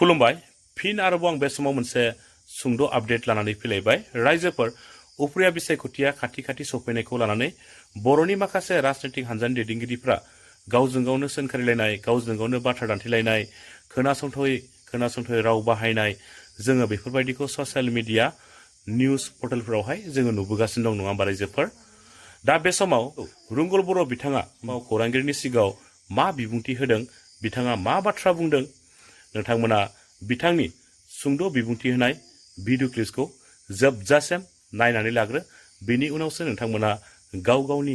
खुलुमबाय फिन आरोबाव आं बे समाव मोनसे सुंद' आपडेट लानानै फैलायबाय रायजोफोर उफ्रिया बिसायख'थिया खाथि सफैनायखौ लानानै बर'नि माखासे राजनैतिक हान्जानि दैदेनगिरिफ्रा गावजों गावनो सोंखारिलायनाय गावजों गावनो बाथ्रा दान्थेलायनाय खोनासंथावै राव बाहायनाय जोङो बेफोरबायदिखौ ससियेल मिडिया निउज पर्टेलफोरावहाय जोङो नुबोगासिनो दं नङा होमबा रायजोफोर दा बे समाव रुंगल बर' बिथाङा खौरांगिरिनि सिगाङाव मा बिबुंथि होदों बिथाङा मा बाथ्रा बुंदों नोंथांमोना बिथांनि सुंद' बिबुंथि होनाय भिडिअ क्लिप्सखौ जोबजासिम नायनानै लाग्रो बेनि उनावसो नोंथांमोना गाव गावनि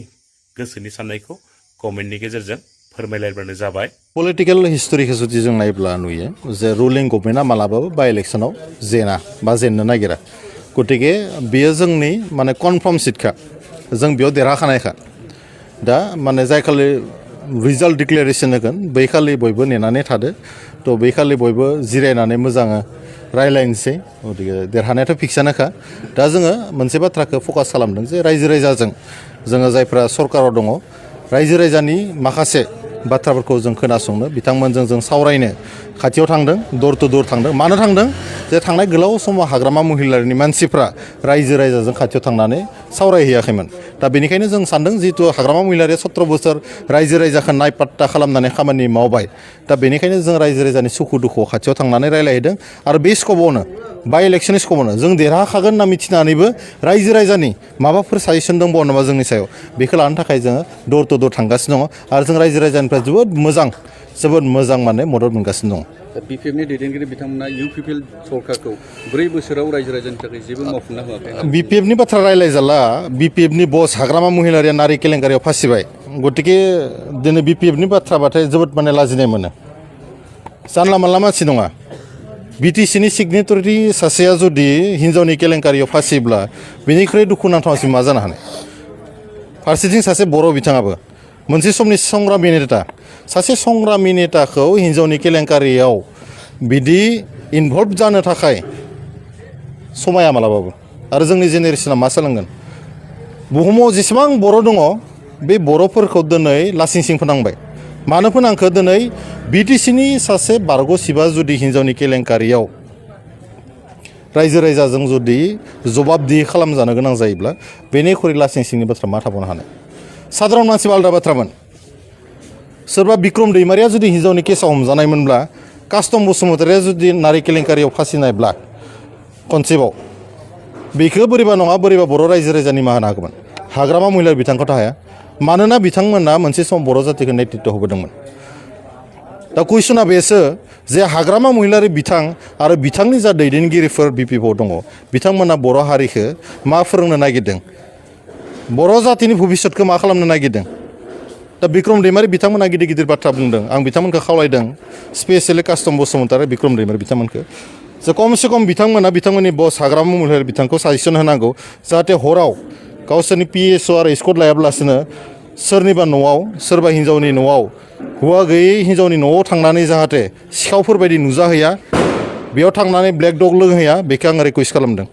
गोसोनि साननायखौ कमेन्टनि गेजेरजों फोरमायलायबानो जाबाय पलिटिकल हिस्टरिखौ जुदि जों नायब्ला नुयो जे रुलिं गभर्नमेन्टआ मालाबाबो बाइ इलेक्शनाव जेना बा जेननो नागिरा गतिके बेयो जोंनि माने कनफार्म सिटखा जों बेयाव देरहाखानायखा दा माने जाय खालि रिजाल्ट डिक्लेरेसन होगोन बै खालि बयबो नेनानै थादो थ' बै खालि बयबो जिरायनानै मोजाङै रायलायनोसै गतिके देरहानायाथ' फिक्सानोखा दा जोङो मोनसे बाथ्राखौ फकास खालामदों जे रायजो राजाजों जोङो जायफ्रा सरकाराव दङ रायजो राजानि माखासे बाथ्राफोरखौ जों खोनासंनो बिथांमोनजों जों सावरायनो खाथियाव थांदों दर टु दर थांदों मानो थांदों जे थांनाय गोलाव समाव हाग्रामा महिलारिनि मानसिफ्रा रायजो राजाजों खाथियाव थांनानै सावरायहैयाखैमोन दा बेनिखायनो जों सानदों जिहेतु हाग्रामा महिलारिया 17 बोसोर रायजो राजाखौ नायपात्ता खालामनानै खामानि मावबाय दा बेनिखायनो जों रायजो राजानि सुखु दुखुआव खाथियाव थांनानै रायलायहैदों आरो बे स्क'पआवनो बाइ इलेक्शननि स्क'पआवनो जों देरहाखागोन होनना मिथिनानैबो रायजो राजानि माबाफोर साजेसन दंबावो नामा जोंनि सायाव बेखौ लानो थाखाय जोङो दर टु दर थांगासिनो दङ आरो जों रायजो राजानिफ्राय जोबोद मोजां माने मदद मोनगासिनो दङ बिपिएफनि दैदेनगिरि बिथांमोना इउपिपिएल सरकारखौ 4 बोसोराव रायजो राजानि थाखाय जेबो मावफुंना होआखै बिपिएफनि बाथ्रा रायलायजाला बिपिएफनि बस हाग्रामा महिलारिया नारि केलेंकारियाव फासिबाय गतिके दिनै बिपिएफनि बाथ्राबाथाय जोबोद माने लाजिनाय मोनो जानला मानला मानसि नङा बिटिसिनि सिगनेटरि सासेया जुदि हिन्जावनि केलेंकारियाव फासिब्ला बेनिख्रुइ दुखुनांथावसिन मा जानो हानाय फारसेथिं सासे बर' बिथाङाबो मोनसे समनि संग्रामि नेता सासे संग्रामि नेताखौ हिन्जावनि केलेंकारियाव बिदि इनभल्भ जानो थाखाय समाया मालाबाबो आरो जोंनि जेनेरेसना मा सोलोंगोन बुहुमाव जेसेबां बर' दङ बे बर'फोरखौ दिनै लासिं सिं फोनांबाय मानो फोनांखो दिनै बिटिसिनि सासे बारग' सिबा जुदि हिन्जावनि केलेंकारियाव रायजो राजाजों जुदि जबाबदिहि खालामजानो गोनां जायोब्ला बेनिख्रुइ लासिं सिंनि बाथ्रा मा थाबावनो हानाय साधारन मानसिबा आलादा बाथ्रामोन सोरबा बिक्रम दैमारिया जुदि हिन्जावनि केसाव हमजानायमोनब्ला कास्टम बसुमतारिया जुदि नारि केलेंकारियाव फासिनायब्ला कनसेप्टआव बेखौ बोरैबा नङा बोरैबा बर' रायजो राजानि मा होनो हागौमोन हाग्रामा महिलारि बिथांखौथ' हाया मानोना बिथांमोना मोनसे सम बर' जातिखौ नेतृत्व होबोदोंमोन दा कुइसना बेसो जे हाग्रामा महिलारि बिथां आरो बिथांनि जा दैदेनगिरिफोर बिपिएफआव दङ बिथांमोना बर' हारिखौ मा फोरोंनो नागिरदों बर' जातिनि भबिष्यतखौ मा खालामनो नागिरदों दा बिक्रम दैमारि बिथांमोना गिदिर गिदिर बाथ्रा बुंदों आं बिथांमोनखौ खावलायदों स्पेसियेलि कास्टम बसुमतारि बिक्रम दैमारि बिथांमोनखौ जे खमसे खम बिथांमोना बिथांमोननि बस हाग्रामा महिलारि बिथांखौ साजेसन होनांगौ जाहाथे हराव गावसोरनि पिएसअ आरो स्कट लायाब्लासिनो सोरनिबा न'आव सोरबा हिन्जावनि न'आव हौवा गैयै हिन्जावनि न'आव थांनानै जाहाथे सिखावफोरबायदि नुजाहैया बेयाव थांनानै ब्लेक डग लोंहैया बेखौ आं रिकुवेस्ट खालामदों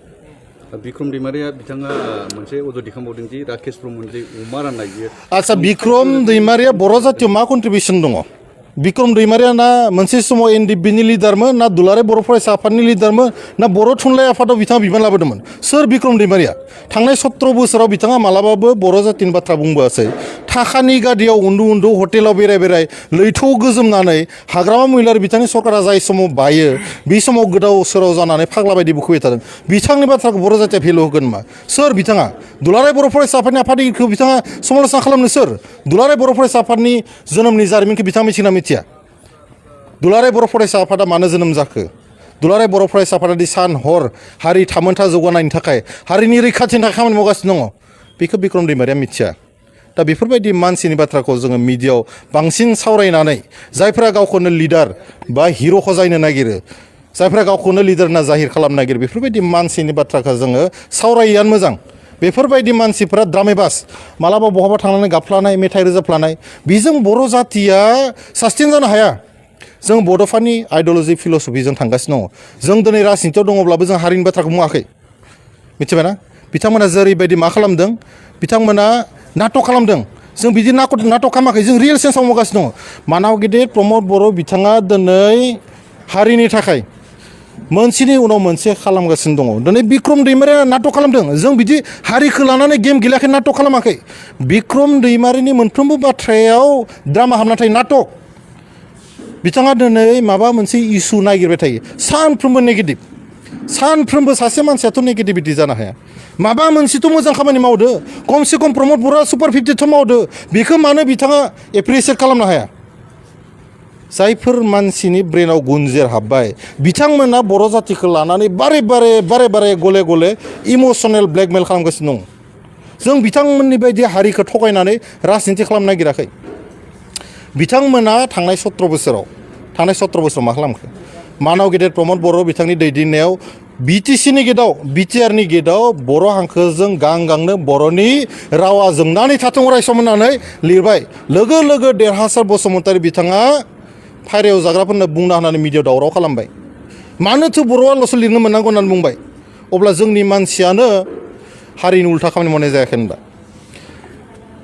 बिक्रम दैमारिया बिथाङा मोनसे अजद दिखांबावदों दि राकेश ब्रह्मनि जे अमा राननाय बियो आच्छा बिक्रम दैमारिया बर' जातियाव मा कन्ट्रिबिउसन दङ बिक्रम दैमारिया ना मोनसे समाव एनडिपिनि लिडारमोन ना दुलाराय बर' फरायसा आफादनि लिडारमोन ना बर' थुनलाइ आफादाव बिथाङा बिबान लाबोदोंमोन सोर बिक्रम दैमारिया थांनाय 17 बोसोराव बिथाङा मालाबाबो बर' जातिनि बाथ्रा बुंबोआसै थाखानि गादियाव उन्दु हटेलाव बेराय लैथोआव गोजोमनानै हाग्रामा महिलारि बिथांनि सरकारा जाय समाव बायो बे समाव गोदाव सोराव जानानै फाग्ला बायदि बुखुबाय थादों बिथांनि बाथ्राखौ बर' जातिया भेलु होगोन मा सोर बिथाङा दुलाराय बर' फरायसा आफादनि आफादगिरिखौ बिथाङा समालोचना खालामनो सोर दुलाराय बर' फरायसा आफादनि जोनोमनि जारिमिनखौ बिथाङा मिथिना मिथिया दुलाराय बर' फरायसा आफादा मानो जोनोम जाखो दुलाराय बर' फरायसा आफादादि सान हर हारि थामोनथा जौगानायनि थाखाय हारिनि रैखाथिनि थाखाय खामानि मावगासिनो दङ बेखौ बिक्रम दैमारिया मिथिया दा बेफोरबायदि मानसिनि बाथ्राखौ जोङो मिडियायाव बांसिन सावरायनानै जायफ्रा गावखौनो लिडार बा हिर' खजायनो नागिरो जायफ्रा गावखौनो लिडार होनना जाहिर खालामनो नागिरो बेफोरबायदि मानसिनि बाथ्राखौ जोङो सावरायैयानो मोजां बेफोरबायदि मानसिफ्रा द्रामेबास मालाबा बहाबा थांनानै गाबफ्लानाय मेथाइ रोजाबफ्लानाय बेजों बर' जातिया सास्टेन जानो हाया जों बड'फानि आइडिअल'जि फिल'सफिजों थांगासिनो दङ जों दिनै राजनितियाव दङब्लाबो जों हारिनि बाथ्राखौ बुङाखै मिथिबायना बिथांमोना जेरैबायदि मा खालामदों बिथांमोना नाटक खालामदों जों बिदि नाटक खालामाखै जों रियेल सेन्सआव मावगासिनो दङ मानाव गेदेर प्रमद बर' बिथाङा दिनै हारिनि थाखाय मोनसेनि उनाव मोनसे खालामगासिनो दङ दिनै बिक्रम दैमारिया नाटक खालामदों जों बिदि हारिखौ लानानै गेम गेलेयाखै नाटक खालामाखै बिक्रम दैमारिनि मोनफ्रोमबो बाथ्रायाव ड्रामा हाबना थायो नाटक बिथाङा दिनै माबा मोनसे इस्यु नागिरबाय थायो सानफ्रोमबो नेगेटिभ सानफ्रोमबो सासे मानसियाथ' नेगेटिभिटि जानो हाया माबा मोनसेथ' मोजां खामानि मावदो खमसे खम प्रमद बर'आ सुपार 50थ' मावदो बेखौ मानो बिथाङा एप्रिसियेट खालामनो हाया जायफोर मानसिनि ब्रेनाव गुनजेर हाबबाय बिथांमोना बर' जातिखौ लानानै बारे बारे गले गले इमोसनेल ब्लेकमेल खालामगासिनो दं जों बिथांमोननि बायदि हारिखौ थगायनानै राजनिति खालामनो नागिराखै बिथांमोना थांनाय 17 बोसोराव मा खालामखो मानाव गेदेर प्रमद बर' बिथांनि दैदेननायाव बिटिसिनि गेटआव बिटिआरनि गेटआव बर' हांखोजों गांनो बर'नि रावा जोंनानै थाथों अरायसम होननानै लिरबाय लोगो लोगो देरहासार बसुमतारी बिथाङा फायरायाव जाग्राफोरनो बुंना होनानै मिडियायाव दावराव खालामबाय मानोथो बर'आल'सो लिरनो मोननांगौ होननानै बुंबाय अब्ला जोंनि मानसियानो हारिनि उल्था खामानि मावनाय जायाखै होनबा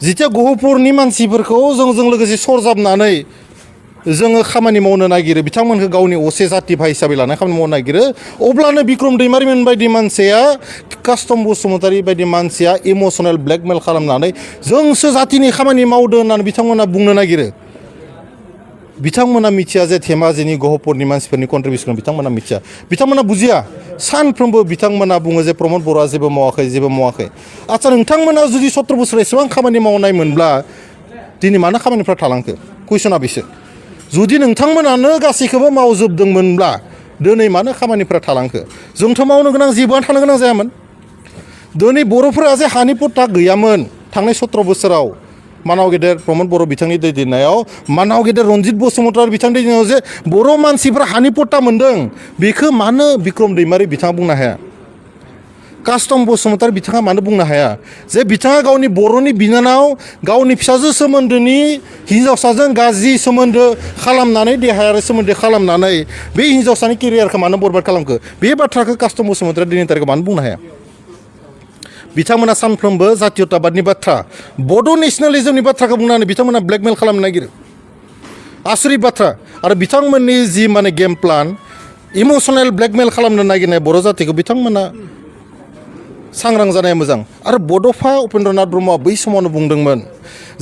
जिथिया गहपुरनि मानसिफोरखौ जोंजों लोगोसे सरजाबनानै जोङो खामानि मावनो नागिरो बिथांमोनखौ गावनि असे जाति भाइ हिसाबै लानानै खामानि मावनो नागिरो अब्लानो बिक्रम दैमारिमोन बायदि मानसिया कास्टम बसुमतारी बायदि मानसिया इमोसनेल ब्लेकमेल खालामनानै जोंसो जातिनि खामानि मावदो होननानै बिथांमोना बुंनो नागिरो बिथांमोना मिथिया जे धेमाजिनि गहपुरनि मानसिफोरनि कन्ट्रिबिउसन बिथांमोना मिथिया बिथांमोना बुजिया सानफ्रोमबो बिथांमोना बुङो जे प्रमद बर'आ जेबो मावाखै आच्चा नोंथांमोना जुदि 17 बोसोर एसेबां खामानि मावनाय मोनब्ला दिनै मानो खामानिफ्रा थालांखो कुइसना बेसो जुदि नोंथांमोनानो गासैखौबो मावजोबदोंमोनब्ला दिनै मानो खामानिफ्रा थालांखो जोंथ' मावनो गोनां जेबोआनो थानो गोनां जायामोन दिनै बर'फोरा जे हानि पट्टा गैयामोन थांनाय 17 बोसोराव मानाव गेदेर प्रमद बर' बिथांनि दैदेननायाव मानाव गेदेर रनजित बसुमतारी बिथांनि दैदेननायाव जे बर' मानसिफ्रा हानि पट्टा मोन्दों बेखौ मानो बिक्रम दैमारि बिथाङा बुंनो हाया कास्टम बसुमतारी बिथाङा मानो बुंनो हाया जे बिथाङा गावनि बर'नि बिनानाव गावनि फिसाजो सोमोन्दोनि हिन्जावसाजों गाज्रि सोमोन्दो खालामनानै देहायारि सोमोन्दो खालामनानै बे हिन्जावसानि केरियारखौ मानो बरबाद खालामखो बे बाथ्राखौ कास्टम बसुमतारी दिनैनि तारिखआव मानो बुंनो हाया बिथांमोना सानफ्रोमबो जातीयताबादनि बाथ्रा बड' नेसनेलिजमनि बाथ्राखौ बुंनानै बिथांमोना ब्लेकमेल खालामनो नागिरो आसरित बाथ्रा आरो बिथांमोननि जि माने गेम प्लान इमोसनेल ब्लेकमेल खालामनो नागिरनाय बर' जातिखौ बिथांमोना सांग्रां जानाया मोजां आरो बड'फा उपेन्द्रनाथ ब्रह्मआ बै समावनो बुंदोंमोन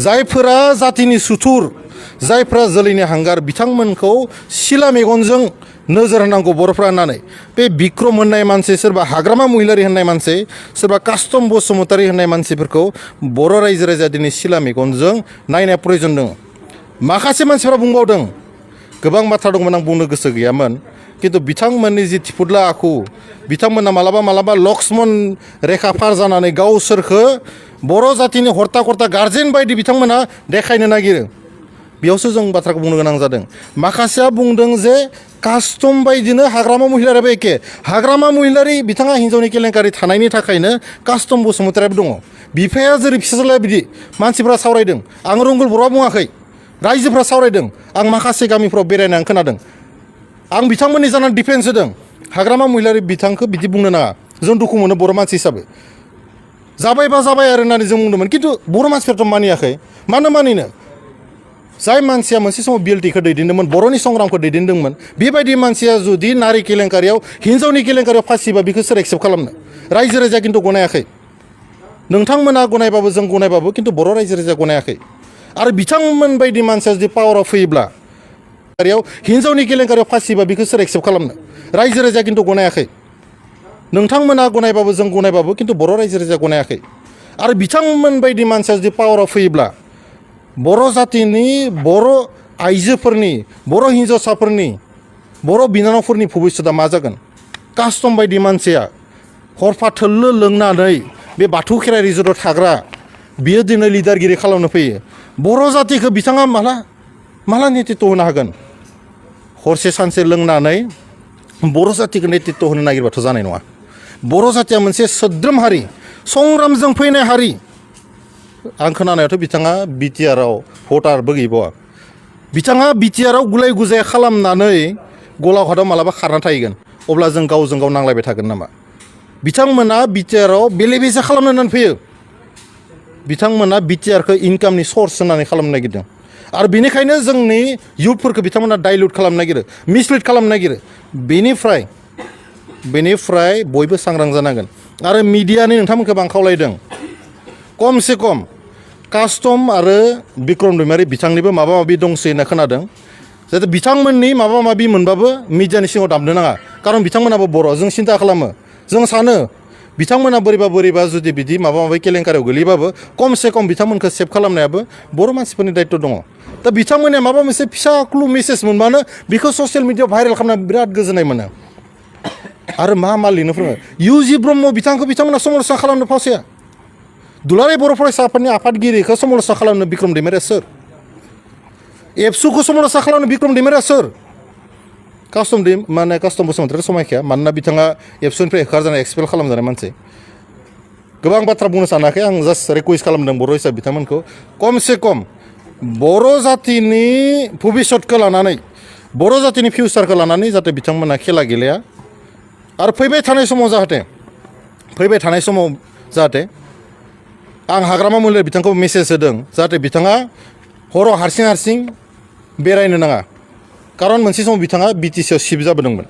जायफोरा जातिनि सुथुर जायफोरा जोलैनि हांगार बिथांमोनखौ सिला मेगनजों नोजोर होनांगौ बर'फ्रा होननानै बे बिक्रम होननाय मानसि सोरबा हाग्रामा महिलारि होननाय मानसि सोरबा कास्टम बसुमतारी होननाय मानसिफोरखौ बर' रायजो राजाया दिनै सिला मेगनजों नायनाया प्रयजन दङ माखासे मानसिफ्रा बुंबावदों गोबां बाथ्रा दंमोन आं बुंनो गोसो गैयामोन खिन्थु बिथांमोननि जि थिफुदला आखु बिथांमोना मालाबा लक्ष्मन रेखा पार जानानै गावसोरखौ बर' जातिनि हर्ता कर्ता गार्जेन बायदि बिथांमोना देखायनो नागिरो बेयावसो जों बाथ्राखौ बुंनो गोनां जादों माखासेया बुंदों जे कास्टम बायदिनो हाग्रामा महिलारियाबो एखे हाग्रामा महिलारि बिथाङा हिन्जावनि केलेंकारि थानायनि थाखायनो कास्टम बसुमतारियाबो दङ बिफाया जेरै फिसाज्लाया बिदि मानसिफ्रा सावरायदों आं रंगुल बर'आ बुङाखै रायजोफ्रा सावरायदों आं माखासे गामिफ्राव बेरायनानै खोनादों आं बिथांमोननि जानानै डिफेन्स होदों हाग्रामा महिलारि बिथांखौ बिदि बुंनो नाङा जों दुखु मोनो बर' मानसि हिसाबै जाबायबा जाबाय आरो होननानै जों बुंदोंमोन खिन्थु बर' मानसिफ्राथ' मानियाखै मानो मानिनो जाय मानसिया मोनसे समाव बिएलटिखौ दैदेनदोंमोन बर'नि संग्रामखौ दैदेनदोंमोन बेबायदि मानसिया जुदि नारि केलेंकारियाव हिन्जावनि केलेंकारियाव फासिबा बेखौ सोर एक्सेप्ट खालामनो रायजो राजाया खिन्थु गनायाखै नोंथांमोना गनायबाबो जों गनायबाबो खिन्थु बर' रायजो राजाया गनायाखै आरो बिथांमोन बायदि मानसिया जुदि पावाराव फैयोब्ला हिन्जावनि केलेंकारियाव फासिबा बेखौ सोर एक्सेप्ट खालामनो रायजो राजाया खिन्थु गनायाखै नोंथांमोना गनायबाबो जों गनायबाबो खिन्थु बर' रायजो राजाया गनायाखै आरो बिथांमोन बायदि मानसिया जुदि पावाराव फैयोब्ला बर' जातिनि बर' आइजोफोरनि बर' हिन्जावसाफोरनि बर' बिनानावफोरनि भबिष्यतआ मा जागोन कास्टम बायदि मानसिया हरफा थोल्लो लोंनानै बे बाथौ खेराइ रिजर्टआव थाग्रा बियो दिनै लिडारगिरि खालामनो फैयो बर' जातिखौ बिथाङा माला नेतृत्व होनो हागोन हरसे सानसे लोंनानै बर' जातिखौ नेतृत्व होनो नागिरबाथ' जानाय नङा बर' जातिया मोनसे सोद्रोम हारि संग्रामजों फैनाय हारि आं खोनानायावथ' बिथाङा बिटिआरआव भटारबो गैबावा बिथाङा बिटिआरआव गुलाय गुजाय खालामनानै गलाघाटआव मालाबा खारना थाहैगोन अब्ला जों गावजों गाव नांलायबाय थागोन नामा बिथांमोना बिटिआरआव बेले बेजे खालामनो होननानै फैयो बिथांमोना बिटिआरखौ इनकामनि सर्स होननानै खालामनो नागिरदों आरो बेनिखायनो जोंनि इयुथफोरखौ बिथांमोना डाइल्युट खालामनो नागिरो मिसलिड खालामनो नागिरो बेनिफ्राय बयबो सांग्रां जानांगोन आरो मिडियानि नोंथांमोनखौ आं खावलायदों खमसे खम कास्टम आरो बिक्रम दैमारि बिथांनिबो माबा माबि दंसै होनना खोनादों जाहाथे बिथांमोननि माबा माबि मोनबाबो मिडियानि सिङाव दामनो नाङा खारन बिथांमोनाबो बर' जों सिन्था खालामो जों सानो बिथांमोना बोरैबा जुदि बिदि माबा माबि केलेंकारियाव गोलैबाबो खमसे खम बिथांमोनखौ सेभ खालामनायाबो बर' मानसिफोरनि दायित्व दङ दा बिथांमोननिया माबा मोनसे फिसा क्लु मेसेज मोनबानो बेखौ ससियेल मिडियाआव भाइरेल खालामना बिराद गोजोननाय मोनो आरो मा लिरनो फोरोङो इउजि ब्रह्म बिथांमोना समालोचना खालामनो फावसाया दुलाराय बर' फरायसा आफादनि आफादगिरिखौ समालोचना खालामनो बिक्रम दैमारिया सोर एबसुखौ समालोचना खालामनो बिक्रम दैमारिया सोर कास्टम बसुमतारी समायखाया मानोना बिथाङा एबसुनिफ्राय होखारजानाय एक्सपेल खालामजानाय मानसि गोबां बाथ्रा बुंनो सानाखै आं जास्ट रिकुवेस्ट खालामदों बर' हिसाबै बिथांमोनखौ खमसे खम बर' जातिनि भबिष्यतखौ लानानै बर' जातिनि फिउचारखौ लानानै जाहाथे बिथांमोना खेला गेलेया आरो फैबाय थानाय समाव जाहाथे आं हाग्रामा महिलारि बिथांखौ मेसेज होदों जाहाथे बिथाङा हराव हारसिं बेरायनो नाङा खारन मोनसे समाव बिथाङा बिटिसिआव सिफ जाबोदोंमोन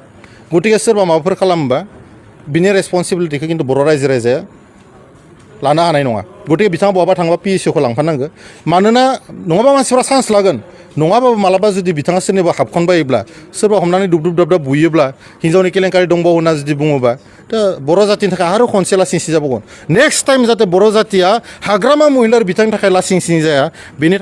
गतिके सोरबा माबाफोर खालामोबा बिनि रेसपन्सिबिलिटिखौ खिन्थु बर' रायजोआ लानो हानाय नङा गतिके बिथाङा बहाबा थांबा पिएससिखौ लांफानांगौ मानोना नङाबा मानसिफ्रा चान्स लागोन नङाबाबो मालाबा जुदि बिथाङा सोरनिबा हाबखनबायोब्ला सोरबा हमनानै दुब दाब बुयोब्ला हिन्जावनि केलेंकारि दंबावो होनना जुदि बुङोबा दा बर' जातिनि थाखाय आरो खनसे लासिंसिं जाबावगोन नेक्स्ट टाइम जाहाथे बर' जातिया हाग्रामा महिलारि बिथांनि थाखाय लासिंसिं जाया बेनि